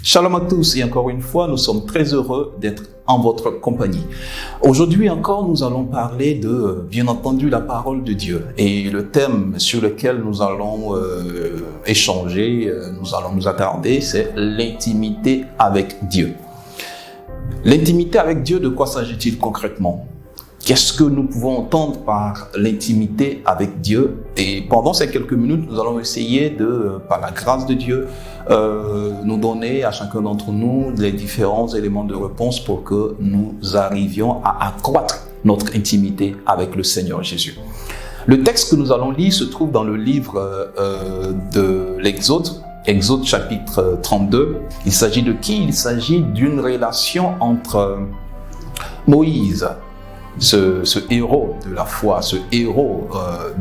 Shalom à tous et encore une fois, nous sommes très heureux d'être en votre compagnie. Aujourd'hui encore, nous allons parler de, bien entendu, la parole de Dieu. Et le thème sur lequel nous allons échanger, nous allons nous attarder, c'est l'intimité avec Dieu. L'intimité avec Dieu, de quoi s'agit-il concrètement ? Qu'est-ce que nous pouvons entendre par l'intimité avec Dieu? Et pendant ces quelques minutes, nous allons essayer de, par la grâce de Dieu, nous donner à chacun d'entre nous les différents éléments de réponse pour que nous arrivions à accroître notre intimité avec le Seigneur Jésus. Le texte que nous allons lire se trouve dans le livre de l'Exode, Exode chapitre 32. Il s'agit de qui? Il s'agit d'une relation entre Moïse, ce héros de la foi, ce héros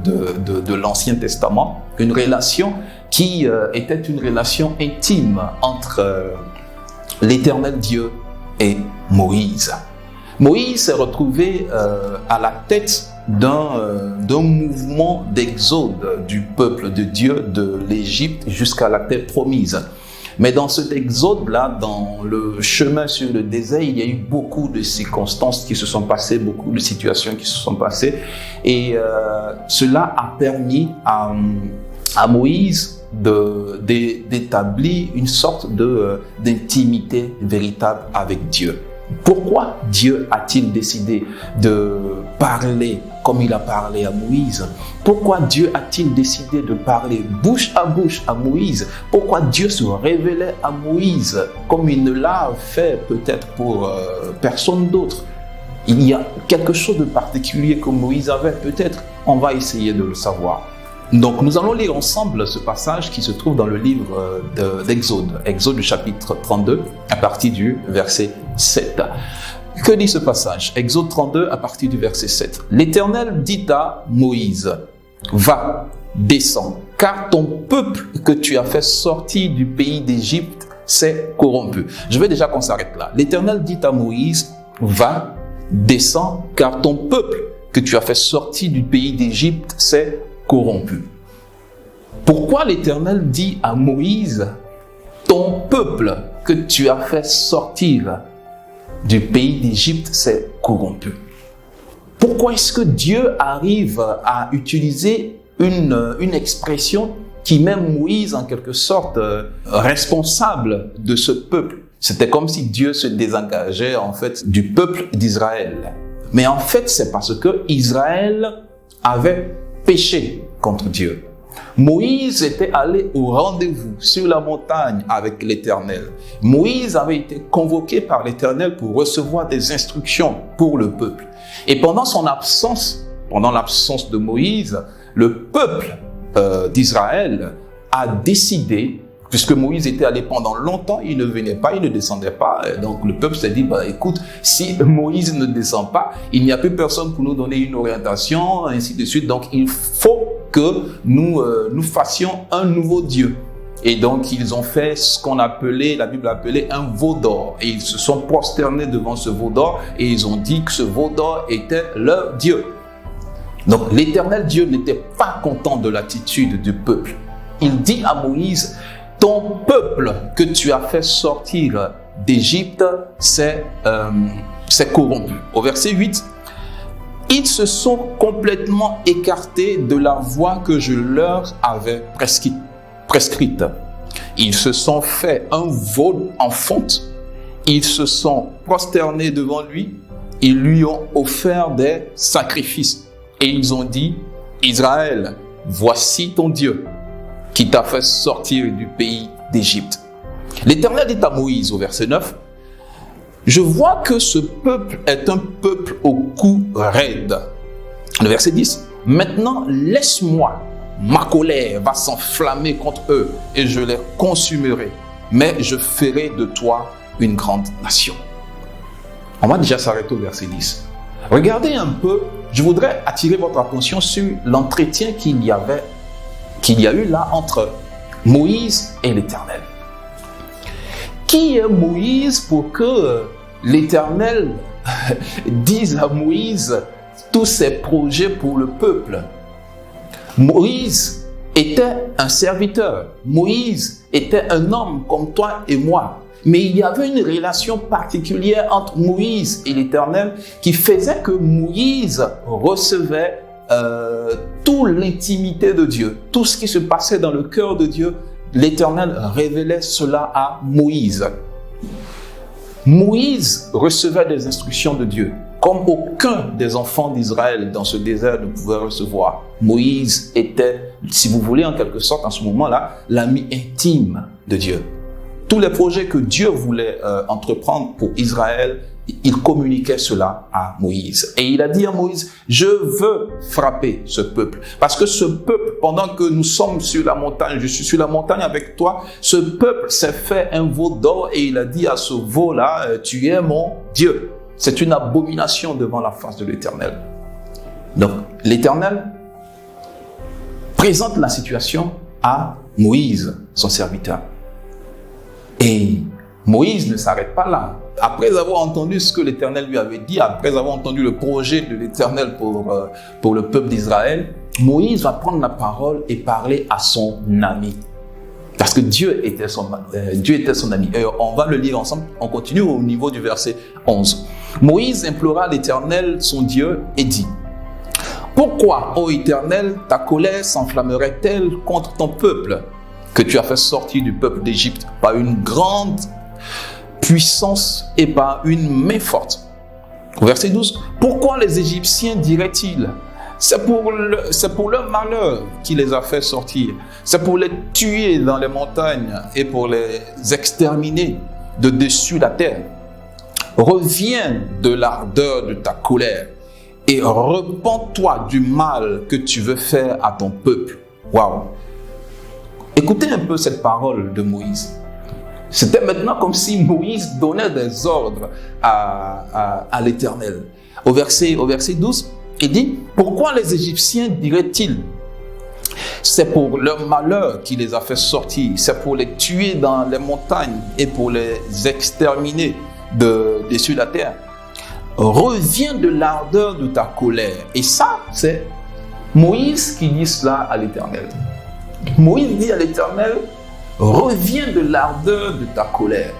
de l'Ancien Testament, une relation qui était une relation intime entre l'Éternel Dieu et Moïse. Moïse s'est retrouvé à la tête d'un mouvement d'exode du peuple de Dieu de l'Égypte jusqu'à la terre promise. Mais dans cet exode-là, dans le chemin sur le désert, il y a eu beaucoup de circonstances qui se sont passées, beaucoup de situations qui se sont passées. Et cela a permis à Moïse d'établir une sorte d'intimité véritable avec Dieu. Pourquoi Dieu a-t-il décidé de parler comme il a parlé à Moïse? Pourquoi Dieu a-t-il décidé de parler bouche à Moïse? Pourquoi Dieu se révélait à Moïse comme il ne l'a fait peut-être pour personne d'autre? Il y a quelque chose de particulier que Moïse avait peut-être. On va essayer de le savoir. Donc nous allons lire ensemble ce passage qui se trouve dans le livre d'Exode, Exode chapitre 32, à partir du verset 7. Que dit ce passage? Exode 32 à partir du verset 7. L'Éternel dit à Moïse, va, descends, car ton peuple que tu as fait sortir du pays d'Égypte s'est corrompu. Je veux déjà qu'on s'arrête là. L'Éternel dit à Moïse, va, descends, car ton peuple que tu as fait sortir du pays d'Égypte s'est corrompu. Pourquoi l'Éternel dit à Moïse, ton peuple que tu as fait sortir du pays d'Égypte s'est corrompu? Pourquoi est-ce que Dieu arrive à utiliser une expression qui met Moïse en quelque sorte responsable de ce peuple? C'était comme si Dieu se désengageait en fait du peuple d'Israël. Mais en fait, c'est parce que Israël avait péché contre Dieu. Moïse était allé au rendez-vous sur la montagne avec l'Éternel. Moïse avait été convoqué par l'Éternel pour recevoir des instructions pour le peuple. Et pendant son absence, pendant l'absence de Moïse, le peuple d'Israël a décidé, puisque Moïse était allé pendant longtemps, il ne venait pas, il ne descendait pas. Donc le peuple s'est dit, écoute, si Moïse ne descend pas, il n'y a plus personne pour nous donner une orientation, ainsi de suite. Donc il faut que nous fassions un nouveau Dieu. Et donc ils ont fait ce qu'on appelait, la Bible appelait un veau d'or. Et ils se sont prosternés devant ce veau d'or et ils ont dit que ce veau d'or était leur Dieu. Donc l'Éternel Dieu n'était pas content de l'attitude du peuple. Il dit à Moïse, ton peuple que tu as fait sortir d'Égypte s'est corrompu. Au verset 8, ils se sont complètement écartés de la voie que je leur avais prescrite. Ils se sont fait un veau en fonte. Ils se sont prosternés devant lui. Ils lui ont offert des sacrifices. Et ils ont dit, Israël, voici ton Dieu qui t'a fait sortir du pays d'Égypte. L'Éternel dit à Moïse au verset 9, je vois que ce peuple est un peuple au cou raide. Le verset 10, maintenant laisse-moi, ma colère va s'enflammer contre eux et je les consumerai, mais je ferai de toi une grande nation. On va déjà s'arrêter au verset 10. Regardez un peu, je voudrais attirer votre attention sur l'entretien qu'il y a eu là entre Moïse et l'Éternel. Qui est Moïse pour que l'Éternel dise à Moïse tous ses projets pour le peuple? Moïse était un serviteur. Moïse était un homme comme toi et moi. mais il y avait une relation particulière entre Moïse et l'Éternel qui faisait que Moïse recevait toute l'intimité de Dieu, tout ce qui se passait dans le cœur de Dieu. L'Éternel révélait cela à Moïse. Moïse recevait des instructions de Dieu, comme aucun des enfants d'Israël dans ce désert ne pouvait recevoir. Moïse était, si vous voulez, en quelque sorte, en ce moment-là, l'ami intime de Dieu. Tous les projets que Dieu voulait entreprendre pour Israël, il communiquait cela à Moïse. Et il a dit à Moïse, je veux frapper ce peuple. Parce que ce peuple, pendant que nous sommes sur la montagne, je suis sur la montagne avec toi, ce peuple s'est fait un veau d'or et il a dit à ce veau-là, tu es mon Dieu. C'est une abomination devant la face de l'Éternel. Donc, l'Éternel présente la situation à Moïse, son serviteur. Et Moïse ne s'arrête pas là. Après avoir entendu ce que l'Éternel lui avait dit, après avoir entendu le projet de l'Éternel pour le peuple d'Israël, Moïse va prendre la parole et parler à son ami. Parce que Dieu était son ami. Et on va le lire ensemble. On continue au niveau du verset 11. Moïse implora l'Éternel, son Dieu, et dit, « Pourquoi, ô Éternel, ta colère s'enflammerait-elle contre ton peuple, que tu as fait sortir du peuple d'Égypte par une grande puissance et par une main forte. » Verset 12. « Pourquoi les Égyptiens diraient-ils, c'est pour leur malheur qui les a fait sortir. C'est pour les tuer dans les montagnes et pour les exterminer de dessus la terre. Reviens de l'ardeur de ta colère et repens-toi du mal que tu veux faire à ton peuple. » Waouh! Écoutez un peu cette parole de Moïse. C'était maintenant comme si Moïse donnait des ordres à l'Éternel. Au verset 12, il dit, « Pourquoi les Égyptiens diraient-ils, c'est pour leur malheur qui les a fait sortir, c'est pour les tuer dans les montagnes et pour les exterminer de dessus la terre. Reviens de l'ardeur de ta colère. » Et ça, c'est Moïse qui dit cela à l'Éternel. Moïse dit à l'Éternel, reviens de l'ardeur de ta colère.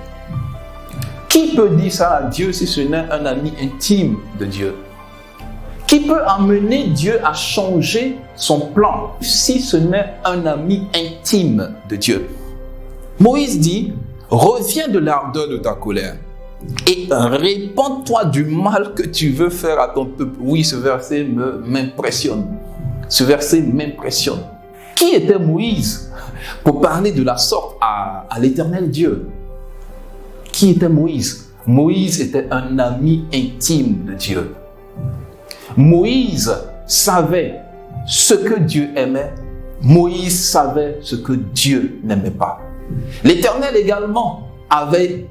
Qui peut dire ça à Dieu si ce n'est un ami intime de Dieu? Qui peut amener Dieu à changer son plan si ce n'est un ami intime de Dieu? Moïse dit, reviens de l'ardeur de ta colère et répands-toi du mal que tu veux faire à ton peuple. Oui, ce verset m'impressionne. Ce verset m'impressionne. Qui était Moïse pour parler de la sorte à l'Éternel Dieu? Qui était Moïse? Moïse était un ami intime de Dieu. Moïse savait ce que Dieu aimait. Moïse savait ce que Dieu n'aimait pas. L'Éternel également avait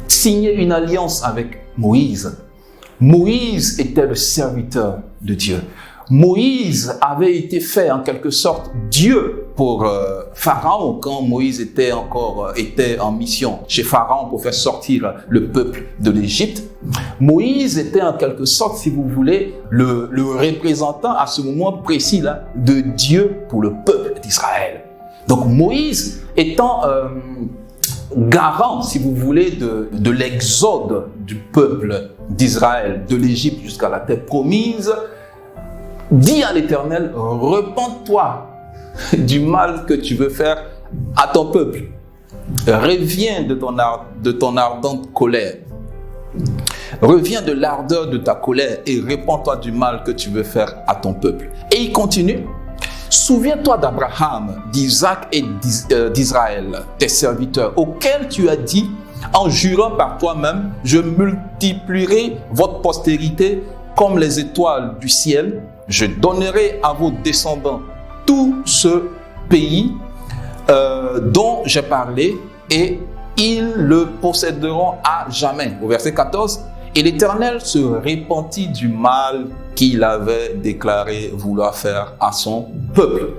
signé une alliance avec Moïse. Moïse était le serviteur de Dieu. Moïse avait été fait en quelque sorte Dieu pour Pharaon quand Moïse était en mission chez Pharaon pour faire sortir le peuple de l'Égypte. Moïse était en quelque sorte, si vous voulez, le représentant à ce moment précis là de Dieu pour le peuple d'Israël. Donc Moïse étant garant, si vous voulez, de l'exode du peuple d'Israël de l'Égypte jusqu'à la terre promise, dis à l'Éternel, repens-toi du mal que tu veux faire à ton peuple. Reviens de ton ardente colère. Reviens de l'ardeur de ta colère et repens-toi du mal que tu veux faire à ton peuple. Et il continue. Souviens-toi d'Abraham, d'Isaac et d'Israël, tes serviteurs, auxquels tu as dit, en jurant par toi-même, je multiplierai votre postérité comme les étoiles du ciel. Je donnerai à vos descendants tout ce pays dont j'ai parlé et ils le posséderont à jamais. Au verset 14, et l'Éternel se repentit du mal qu'il avait déclaré vouloir faire à son peuple.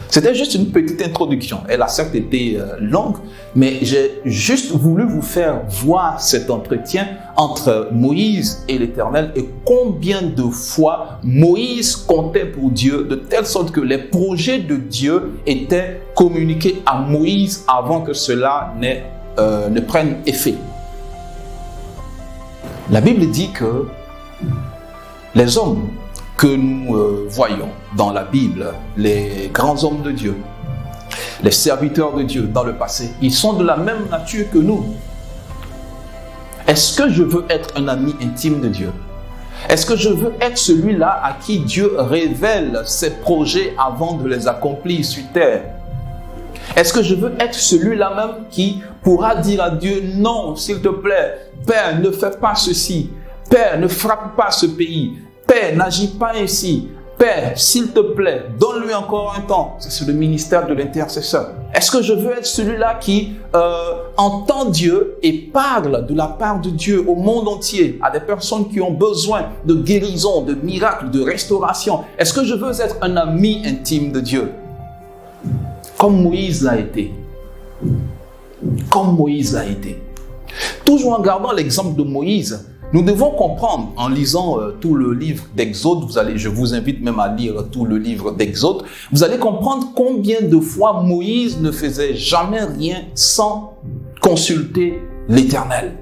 C'était juste une petite introduction. Elle a certes été longue, mais j'ai juste voulu vous faire voir cet entretien entre Moïse et l'Éternel et combien de fois Moïse comptait pour Dieu de telle sorte que les projets de Dieu étaient communiqués à Moïse avant que cela n'ait ne prennent effet. La Bible dit que les hommes que nous voyons dans la Bible, les grands hommes de Dieu, les serviteurs de Dieu dans le passé, ils sont de la même nature que nous. Est-ce que je veux être un ami intime de Dieu? Est-ce que je veux être celui-là à qui Dieu révèle ses projets avant de les accomplir sur terre? Est-ce que je veux être celui-là même qui pourra dire à Dieu, non, s'il te plaît, Père, ne fais pas ceci. Père, ne frappe pas ce pays. Père, n'agis pas ainsi. Père, s'il te plaît, donne-lui encore un temps. C'est le ministère de l'intercesseur. Est-ce que je veux être celui-là qui entend Dieu et parle de la part de Dieu au monde entier, à des personnes qui ont besoin de guérison, de miracles, de restauration? Est-ce que je veux être un ami intime de Dieu? Comme Moïse l'a été. Comme Moïse l'a été. Toujours en gardant l'exemple de Moïse, nous devons comprendre, en lisant tout le livre d'Exode, je vous invite même à lire tout le livre d'Exode, vous allez comprendre combien de fois Moïse ne faisait jamais rien sans consulter l'Éternel.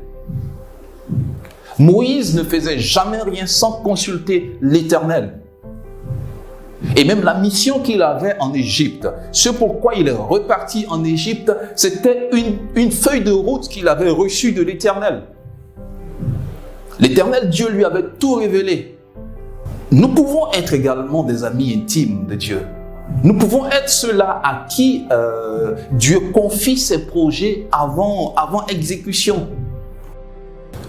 Moïse ne faisait jamais rien sans consulter l'Éternel. Et même la mission qu'il avait en Égypte, ce pourquoi il est reparti en Égypte, c'était une feuille de route qu'il avait reçue de l'Éternel. L'Éternel Dieu lui avait tout révélé. Nous pouvons être également des amis intimes de Dieu. Nous pouvons être ceux-là à qui Dieu confie ses projets avant exécution.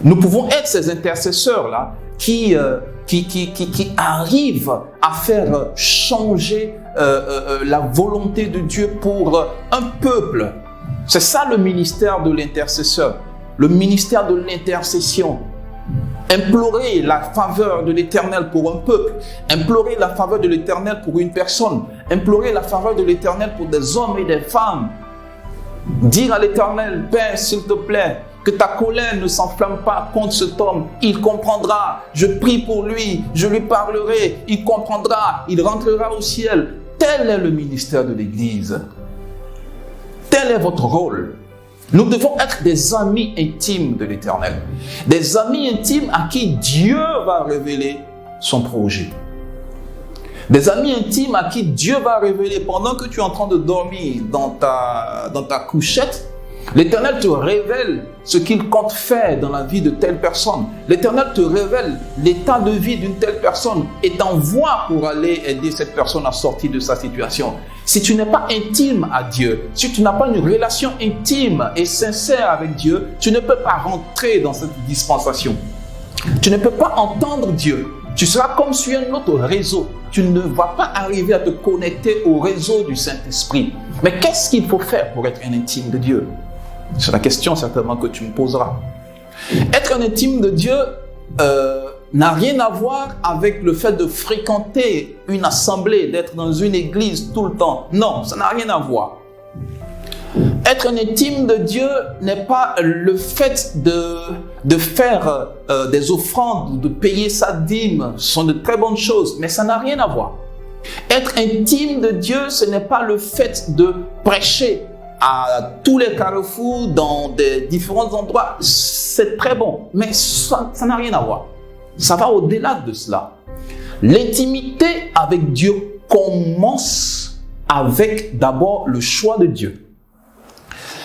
Nous pouvons être ces intercesseurs-là qui arrivent à faire changer la volonté de Dieu pour un peuple. C'est ça le ministère de l'intercesseur, le ministère de l'intercession. Implorer la faveur de l'Éternel pour un peuple, implorer la faveur de l'Éternel pour une personne, implorer la faveur de l'Éternel pour des hommes et des femmes. Dire à l'Éternel, Père, s'il te plaît, que ta colère ne s'enflamme pas contre cet homme. Il comprendra. Je prie pour lui. Je lui parlerai. Il comprendra. Il rentrera au ciel. Tel est le ministère de l'Église. Tel est votre rôle. Nous devons être des amis intimes de l'Éternel. Des amis intimes à qui Dieu va révéler son projet. Des amis intimes à qui Dieu va révéler pendant que tu es en train de dormir dans ta couchette. L'Éternel te révèle ce qu'il compte faire dans la vie de telle personne. L'Éternel te révèle l'état de vie d'une telle personne et t'envoie pour aller aider cette personne à sortir de sa situation. Si tu n'es pas intime à Dieu, si tu n'as pas une relation intime et sincère avec Dieu, tu ne peux pas rentrer dans cette dispensation. Tu ne peux pas entendre Dieu. Tu seras comme sur un autre réseau. Tu ne vas pas arriver à te connecter au réseau du Saint-Esprit. Mais qu'est-ce qu'il faut faire pour être un intime de Dieu? C'est la question certainement que tu me poseras. Être un intime de Dieu n'a rien à voir avec le fait de fréquenter une assemblée, d'être dans une église tout le temps. Non, ça n'a rien à voir. Être un intime de Dieu n'est pas le fait de faire des offrandes ou de payer sa dîme. Ce sont de très bonnes choses, mais ça n'a rien à voir. Être intime de Dieu, ce n'est pas le fait de prêcher à tous les carrefours, dans des différents endroits. C'est très bon, mais ça n'a rien à voir. Ça va au-delà de cela. L'intimité avec Dieu commence avec d'abord le choix de Dieu.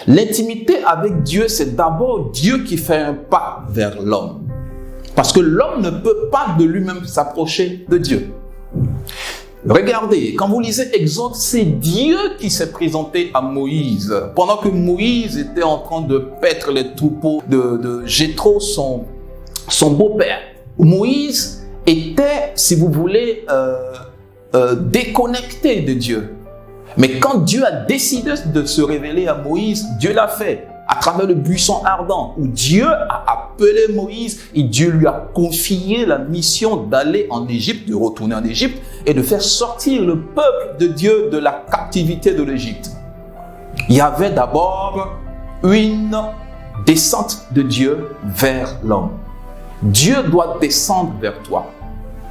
L'intimité avec Dieu, c'est d'abord Dieu qui fait un pas vers l'homme. Parce que l'homme ne peut pas de lui-même s'approcher de Dieu. Regardez, quand vous lisez Exode, c'est Dieu qui s'est présenté à Moïse. Pendant que Moïse était en train de paître les troupeaux de Jéthro, son beau-père. Moïse était, si vous voulez, déconnecté de Dieu. Mais quand Dieu a décidé de se révéler à Moïse, Dieu l'a fait à travers le buisson ardent, où Dieu a appelé Moïse et Dieu lui a confié la mission d'aller en Égypte, de retourner en Égypte et de faire sortir le peuple de Dieu de la captivité de l'Égypte. Il y avait d'abord une descente de Dieu vers l'homme. Dieu doit descendre vers toi.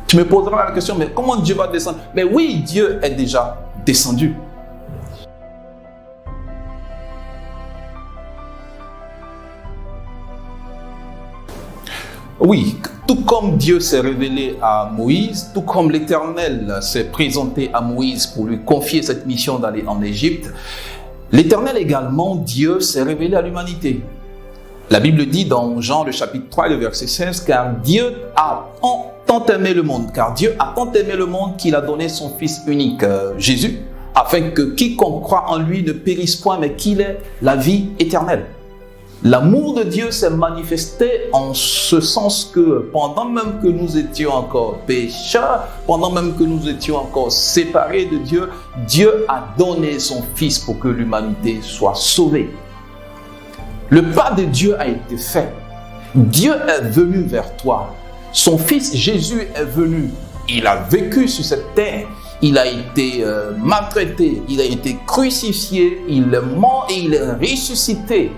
Tu me poseras la question, mais comment Dieu va descendre? Mais oui, Dieu est déjà descendu. Oui, tout comme Dieu s'est révélé à Moïse, tout comme l'Éternel s'est présenté à Moïse pour lui confier cette mission d'aller en Égypte, l'Éternel également, Dieu s'est révélé à l'humanité. La Bible dit dans Jean le chapitre 3, le verset 16, car Dieu a tant aimé le monde, qu'il a donné son Fils unique, Jésus, afin que quiconque croit en lui ne périsse point, mais qu'il ait la vie éternelle. L'amour de Dieu s'est manifesté en ce sens que pendant même que nous étions encore pécheurs, pendant même que nous étions encore séparés de Dieu, Dieu a donné son Fils pour que l'humanité soit sauvée. Le pas de Dieu a été fait. Dieu est venu vers toi. Son Fils Jésus est venu. Il a vécu sur cette terre. Il a été maltraité. Il a été crucifié. Il est mort et il est ressuscité.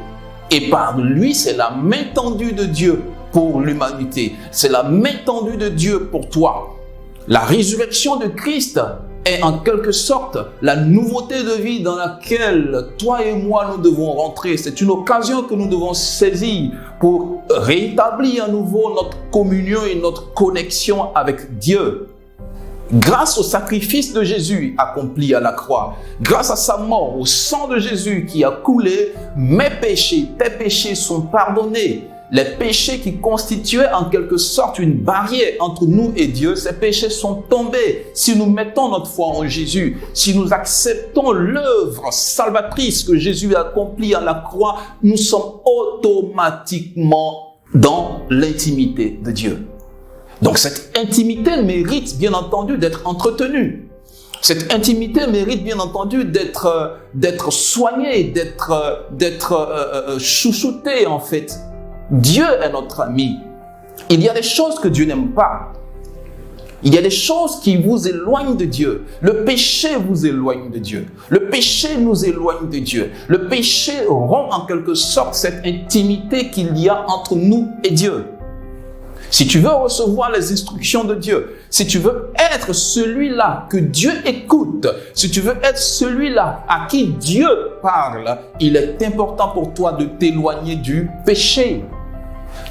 Et par lui, c'est la main tendue de Dieu pour l'humanité. C'est la main tendue de Dieu pour toi. La résurrection de Christ est en quelque sorte la nouveauté de vie dans laquelle toi et moi nous devons rentrer. C'est une occasion que nous devons saisir pour rétablir à nouveau notre communion et notre connexion avec Dieu. Grâce au sacrifice de Jésus accompli à la croix, grâce à sa mort, au sang de Jésus qui a coulé, mes péchés, tes péchés sont pardonnés. Les péchés qui constituaient en quelque sorte une barrière entre nous et Dieu, ces péchés sont tombés. Si nous mettons notre foi en Jésus, si nous acceptons l'œuvre salvatrice que Jésus a accomplie à la croix, nous sommes automatiquement dans l'intimité de Dieu. Donc cette intimité mérite bien entendu d'être entretenue. Cette intimité mérite bien entendu d'être soignée, d'être chouchoutée en fait. Dieu est notre ami. Il y a des choses que Dieu n'aime pas. Il y a des choses qui vous éloignent de Dieu. Le péché vous éloigne de Dieu. Le péché nous éloigne de Dieu. Le péché rompt en quelque sorte cette intimité qu'il y a entre nous et Dieu. Si tu veux recevoir les instructions de Dieu, si tu veux être celui-là que Dieu écoute, si tu veux être celui-là à qui Dieu parle, il est important pour toi de t'éloigner du péché.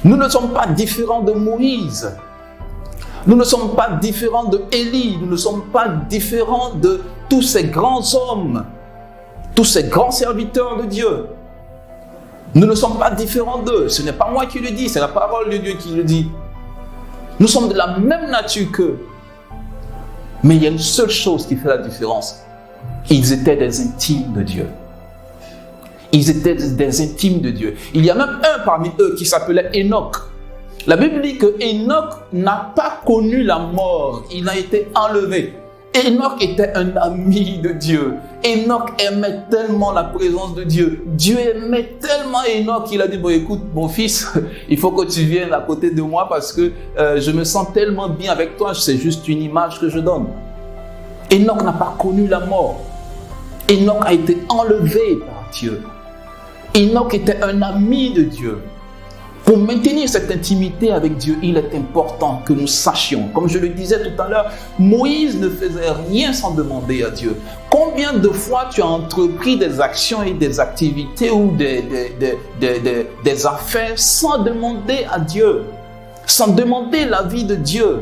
Nous ne sommes pas différents de Moïse. Nous ne sommes pas différents de Élie. Nous ne sommes pas différents de tous ces grands hommes, tous ces grands serviteurs de Dieu. Nous ne sommes pas différents d'eux. Ce n'est pas moi qui le dis, c'est la parole de Dieu qui le dit. Nous sommes de la même nature qu'eux. Mais il y a une seule chose qui fait la différence. Ils étaient des intimes de Dieu. Ils étaient des intimes de Dieu. Il y a même un parmi eux qui s'appelait Enoch. La Bible dit que Enoch n'a pas connu la mort. Il a été enlevé. Enoch était un ami de Dieu. Enoch aimait tellement la présence de Dieu. Dieu aimait tellement Enoch qu'il a dit, bon écoute mon fils, il faut que tu viennes à côté de moi parce que je me sens tellement bien avec toi, c'est juste une image que je donne. Enoch n'a pas connu la mort. Enoch a été enlevé par Dieu. Enoch était un ami de Dieu. Pour maintenir cette intimité avec Dieu, il est important que nous sachions. Comme je le disais tout à l'heure, Moïse ne faisait rien sans demander à Dieu. Combien de fois tu as entrepris des actions et des activités ou des affaires sans demander à Dieu, sans demander l'avis de Dieu?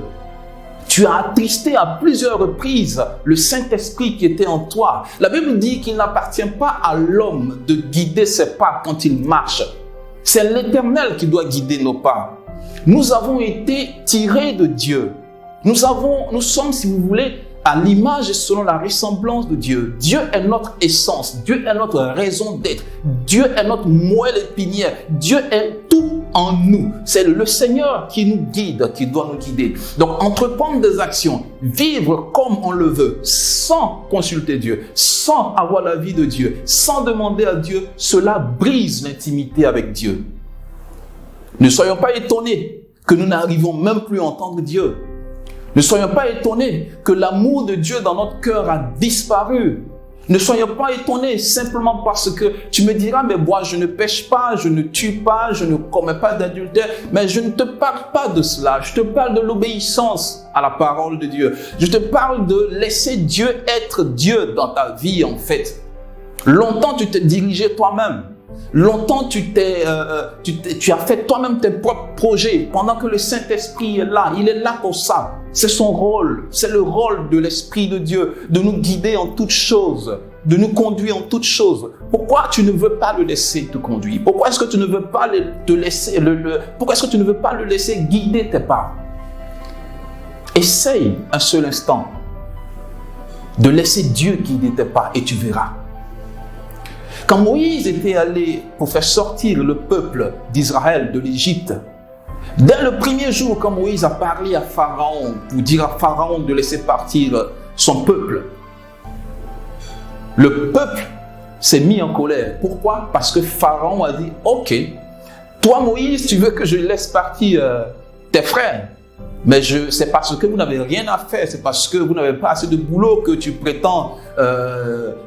Tu as attristé à plusieurs reprises le Saint-Esprit qui était en toi. La Bible dit qu'il n'appartient pas à l'homme de guider ses pas quand il marche. C'est l'Éternel qui doit guider nos pas. Nous avons été tirés de Dieu. Nous sommes, si vous voulez, à l'image et selon la ressemblance de Dieu. Dieu est notre essence. Dieu est notre raison d'être. Dieu est notre moelle épinière. Dieu est tout en nous. C'est le Seigneur qui nous guide, qui doit nous guider. Donc, entreprendre des actions, vivre comme on le veut, sans consulter Dieu, sans avoir l'avis de Dieu, sans demander à Dieu, cela brise l'intimité avec Dieu. Ne soyons pas étonnés que nous n'arrivons même plus à entendre Dieu. Ne soyons pas étonnés que l'amour de Dieu dans notre cœur a disparu. Ne soyons pas étonnés simplement parce que tu me diras, mais moi je ne pêche pas, je ne tue pas, je ne commets pas d'adultère. Mais je ne te parle pas de cela. Je te parle de l'obéissance à la parole de Dieu. Je te parle de laisser Dieu être Dieu dans ta vie en fait. Longtemps tu t'es dirigé toi-même. Longtemps, tu as fait toi-même tes propres projets pendant que le Saint-Esprit est là. Il est là pour ça. C'est son rôle. C'est le rôle de l'Esprit de Dieu de nous guider en toutes choses, de nous conduire en toutes choses. Pourquoi tu ne veux pas le laisser te conduire? Pourquoi est-ce que tu ne veux pas pourquoi est-ce que tu ne veux pas le laisser guider tes pas? Essaye un seul instant de laisser Dieu guider tes pas et tu verras. Quand Moïse était allé pour faire sortir le peuple d'Israël de l'Égypte, dès le premier jour, quand Moïse a parlé à Pharaon pour dire à Pharaon de laisser partir son peuple, le peuple s'est mis en colère. Pourquoi? Parce que Pharaon a dit, ok, toi Moïse, tu veux que je laisse partir tes frères, mais c'est parce que vous n'avez rien à faire, c'est parce que vous n'avez pas assez de boulot que tu prétends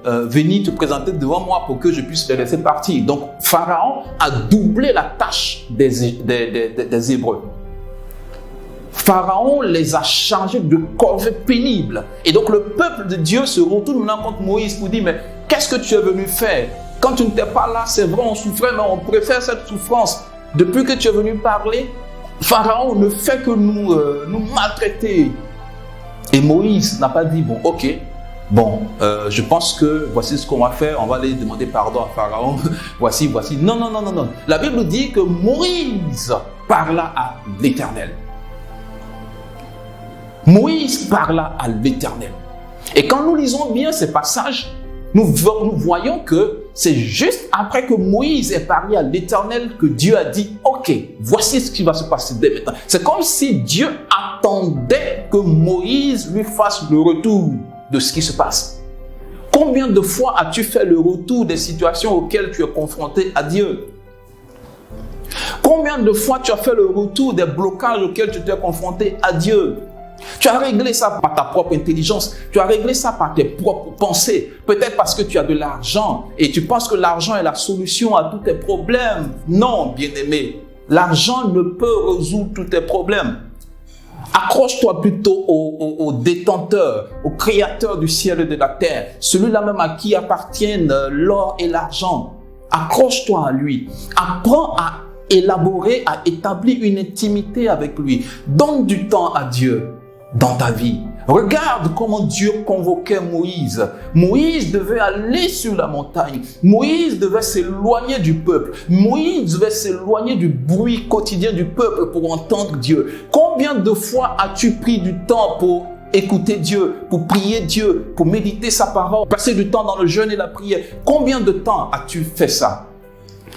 venir te présenter devant moi pour que je puisse te laisser partir. Donc Pharaon a doublé la tâche des Hébreux. Pharaon les a chargés de corvées pénibles. Et donc le peuple de Dieu se retourne maintenant contre Moïse pour dire, mais qu'est-ce que tu es venu faire? Quand tu n'étais pas là, c'est vrai, on souffrait, mais on préfère cette souffrance. Depuis que tu es venu parler, Pharaon ne fait que nous maltraiter. Et Moïse n'a pas dit, bon, ok, je pense que voici ce qu'on va faire, on va aller demander pardon à Pharaon, voici. Non. La Bible dit que Moïse parla à l'Éternel. Moïse parla à l'Éternel. Et quand nous lisons bien ces passages, nous voyons que c'est juste après que Moïse ait parlé à l'Éternel que Dieu a dit, ok, voici ce qui va se passer dès maintenant. C'est comme si Dieu attendait que Moïse lui fasse le retour de ce qui se passe. Combien de fois as-tu fait le retour des situations auxquelles tu es confronté à Dieu? Combien de fois tu as fait le retour des blocages auxquels tu t'es confronté à Dieu? Tu as réglé ça par ta propre intelligence, tu as réglé ça par tes propres pensées, peut-être parce que tu as de l'argent et tu penses que l'argent est la solution à tous tes problèmes. Non, bien-aimé, l'argent ne peut résoudre tous tes problèmes. Accroche-toi plutôt au détenteur, au créateur du ciel et de la terre, celui-là même à qui appartiennent l'or et l'argent. Accroche-toi à lui, apprends à élaborer, à établir une intimité avec lui. Donne du temps à Dieu dans ta vie. Regarde comment Dieu convoquait Moïse. Moïse devait aller sur la montagne. Moïse devait s'éloigner du peuple. Moïse devait s'éloigner du bruit quotidien du peuple pour entendre Dieu. Combien de fois as-tu pris du temps pour écouter Dieu, pour prier Dieu, pour méditer sa parole, passer du temps dans le jeûne et la prière? Combien de temps as-tu fait ça?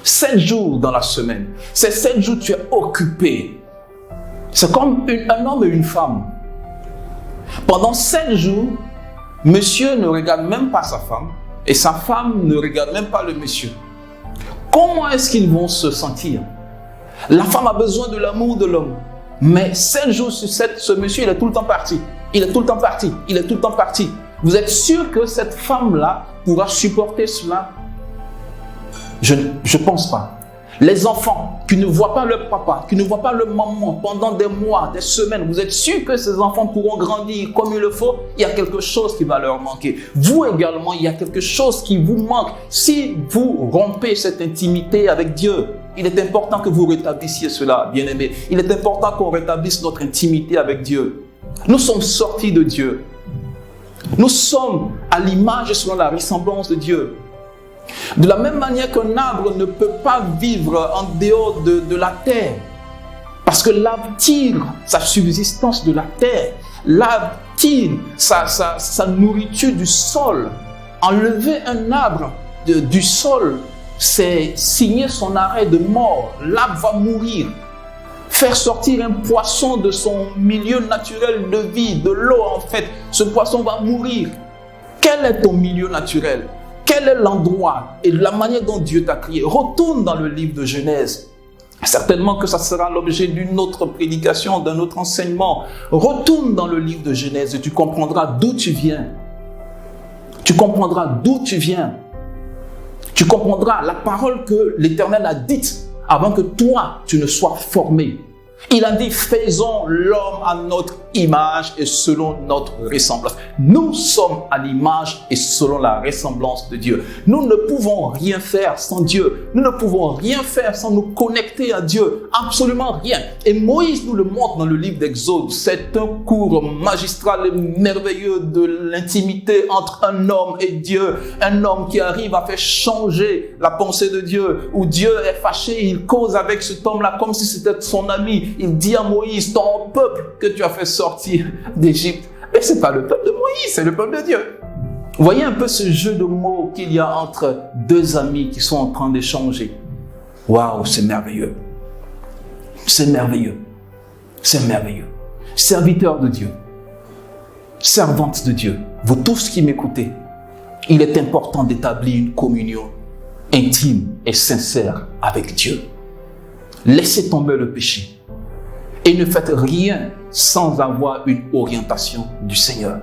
7 jours dans la semaine. Ces 7 jours, tu es occupé. C'est comme un homme et une femme. Pendant 7 jours, monsieur ne regarde même pas sa femme et sa femme ne regarde même pas le monsieur. Comment est-ce qu'ils vont se sentir? La femme a besoin de l'amour de l'homme. Mais 7 jours sur 7, ce monsieur, il est tout le temps parti. Il est tout le temps parti. Vous êtes sûr que cette femme-là pourra supporter cela? Je ne pense pas. Les enfants qui ne voient pas leur papa, qui ne voient pas leur maman pendant des mois, des semaines, vous êtes sûr que ces enfants pourront grandir comme il le faut? Il y a quelque chose qui va leur manquer. Vous également, il y a quelque chose qui vous manque. Si vous rompez cette intimité avec Dieu, il est important que vous rétablissiez cela, bien-aimés. Il est important qu'on rétablisse notre intimité avec Dieu. Nous sommes sortis de Dieu. Nous sommes à l'image et selon la ressemblance de Dieu. De la même manière qu'un arbre ne peut pas vivre en dehors de la terre, parce que l'arbre tire sa subsistance de la terre, l'arbre tire sa nourriture du sol. Enlever un arbre du sol, c'est signer son arrêt de mort. L'arbre va mourir. Faire sortir un poisson de son milieu naturel de vie, de l'eau en fait, ce poisson va mourir. Quel est ton milieu naturel? Quel est l'endroit et la manière dont Dieu t'a créé? Retourne dans le livre de Genèse. Certainement que ça sera l'objet d'une autre prédication, d'un autre enseignement. Retourne dans le livre de Genèse et tu comprendras d'où tu viens. Tu comprendras d'où tu viens. Tu comprendras la parole que l'Éternel a dite avant que toi, tu ne sois formé. Il a dit, faisons l'homme à notre image et selon notre ressemblance. Nous sommes à l'image et selon la ressemblance de Dieu. Nous ne pouvons rien faire sans Dieu. Nous ne pouvons rien faire sans nous connecter à Dieu. Absolument rien. Et Moïse nous le montre dans le livre d'Exode. C'est un cours magistral et merveilleux de l'intimité entre un homme et Dieu. Un homme qui arrive à faire changer la pensée de Dieu. Où Dieu est fâché, il cause avec cet homme-là comme si c'était son ami. Il dit à Moïse, ton peuple que tu as fait sortir d'Égypte. Mais ce n'est pas le peuple de Moïse, c'est le peuple de Dieu. Vous voyez un peu ce jeu de mots qu'il y a entre deux amis qui sont en train d'échanger. Waouh, c'est merveilleux. C'est merveilleux. C'est merveilleux. Serviteurs de Dieu, servantes de Dieu, vous tous qui m'écoutez, il est important d'établir une communion intime et sincère avec Dieu. Laissez tomber le péché. Et ne faites rien sans avoir une orientation du Seigneur.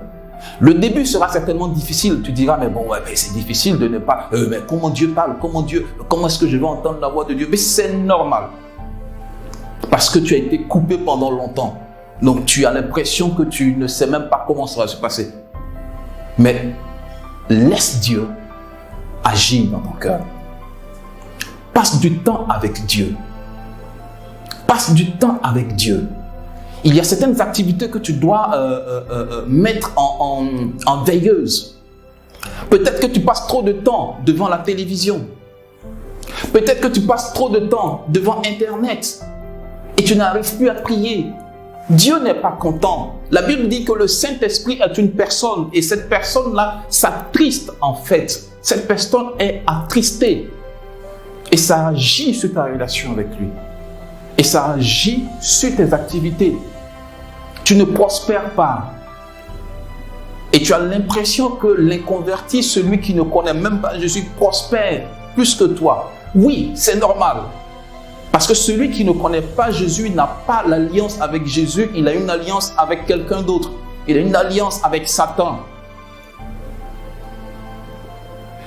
Le début sera certainement difficile. Tu diras, mais bon, ouais, mais c'est difficile de ne pas... mais comment Dieu parle? Comment est-ce que je vais entendre la voix de Dieu? Mais c'est normal. Parce que tu as été coupé pendant longtemps. Donc tu as l'impression que tu ne sais même pas comment ça va se passer. Mais laisse Dieu agir dans ton cœur. Passe du temps avec Dieu. Passe du temps avec Dieu. Il y a certaines activités que tu dois mettre en veilleuse. Peut-être que tu passes trop de temps devant la télévision. Peut-être que tu passes trop de temps devant Internet et tu n'arrives plus à prier. Dieu n'est pas content. La Bible dit que le Saint-Esprit est une personne et cette personne-là s'attriste en fait. Cette personne est attristée et ça agit sur ta relation avec lui. Et ça agit sur tes activités. Tu ne prospères pas. Et tu as l'impression que l'inconverti, celui qui ne connaît même pas Jésus, prospère plus que toi. Oui, c'est normal. Parce que celui qui ne connaît pas Jésus n'a pas l'alliance avec Jésus, il a une alliance avec quelqu'un d'autre. Il a une alliance avec Satan.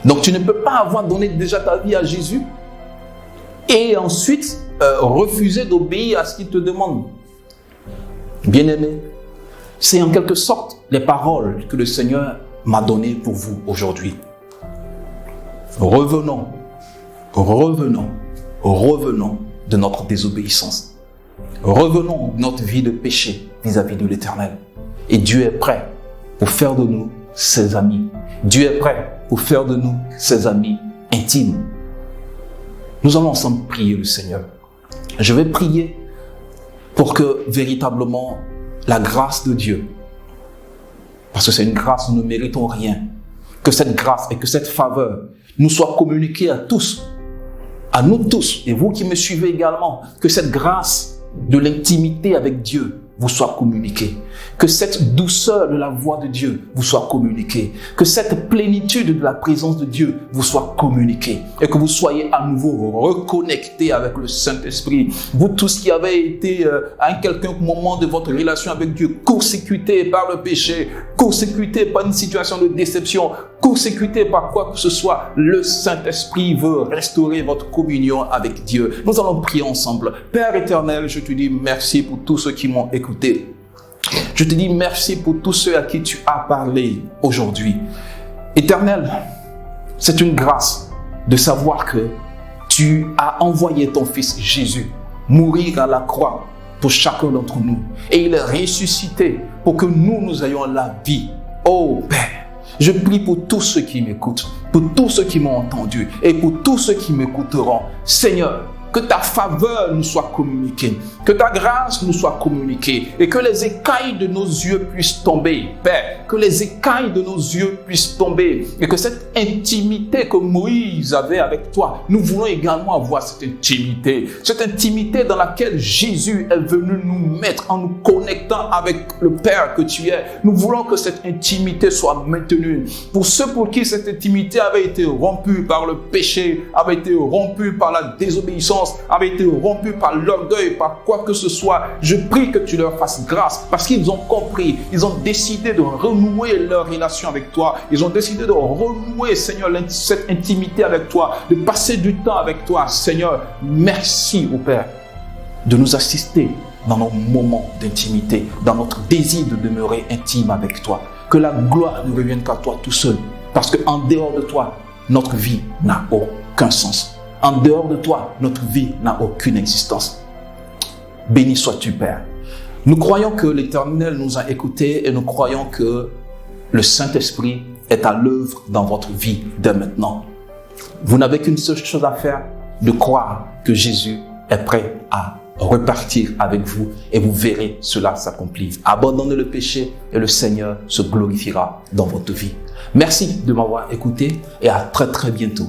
Donc tu ne peux pas avoir donné déjà ta vie à Jésus et ensuite refuser d'obéir à ce qu'il te demande. Bien-aimé, c'est en quelque sorte les paroles que le Seigneur m'a données pour vous aujourd'hui. Revenons de notre désobéissance. Revenons de notre vie de péché vis-à-vis de l'Éternel. Et Dieu est prêt pour faire de nous ses amis. Dieu est prêt pour faire de nous ses amis intimes. Nous allons ensemble prier le Seigneur. Je vais prier pour que véritablement la grâce de Dieu, parce que c'est une grâce, nous ne méritons rien, que cette grâce et que cette faveur nous soit communiquée à tous, à nous tous, et vous qui me suivez également, que cette grâce de l'intimité avec Dieu vous soit communiquée, que cette douceur de la voix de Dieu vous soit communiquée, que cette plénitude de la présence de Dieu vous soit communiquée et que vous soyez à nouveau reconnectés avec le Saint-Esprit. Vous tous qui avez été à un quelconque moment de votre relation avec Dieu court-circuité par le péché, court-circuité par une situation de déception, court-circuité par quoi que ce soit, le Saint-Esprit veut restaurer votre communion avec Dieu. Nous allons prier ensemble. Père éternel, je te dis merci pour tous ceux qui m'ont écouté. Je te dis merci pour tous ceux à qui tu as parlé aujourd'hui. Éternel, c'est une grâce de savoir que tu as envoyé ton Fils Jésus mourir à la croix pour chacun d'entre nous. Et il est ressuscité pour que nous ayons la vie. Oh Père, je prie pour tous ceux qui m'écoutent, pour tous ceux qui m'ont entendu et pour tous ceux qui m'écouteront. Seigneur, que ta faveur nous soit communiquée, que ta grâce nous soit communiquée et que les écailles de nos yeux puissent tomber. Père, que les écailles de nos yeux puissent tomber et que cette intimité que Moïse avait avec toi, nous voulons également avoir cette intimité dans laquelle Jésus est venu nous mettre en nous connectant avec le Père que tu es. Nous voulons que cette intimité soit maintenue. Pour ceux pour qui cette intimité avait été rompue par le péché, avait été rompue par la désobéissance, avait été rompu par l'orgueil, par quoi que ce soit, je prie que tu leur fasses grâce parce qu'ils ont compris, ils ont décidé de renouer leur relation avec toi, ils ont décidé de renouer, Seigneur, cette intimité avec toi, de passer du temps avec toi. Seigneur, merci au Père de nous assister dans nos moments d'intimité, dans notre désir de demeurer intime avec toi. Que la gloire ne revienne qu'à toi tout seul. Parce qu'en dehors de toi, notre vie n'a aucun sens. En dehors de toi, notre vie n'a aucune existence. Béni sois-tu, Père. Nous croyons que l'Éternel nous a écoutés et nous croyons que le Saint-Esprit est à l'œuvre dans votre vie dès maintenant. Vous n'avez qu'une seule chose à faire, de croire que Jésus est prêt à repartir avec vous et vous verrez cela s'accomplir. Abandonnez le péché et le Seigneur se glorifiera dans votre vie. Merci de m'avoir écouté et à très très bientôt.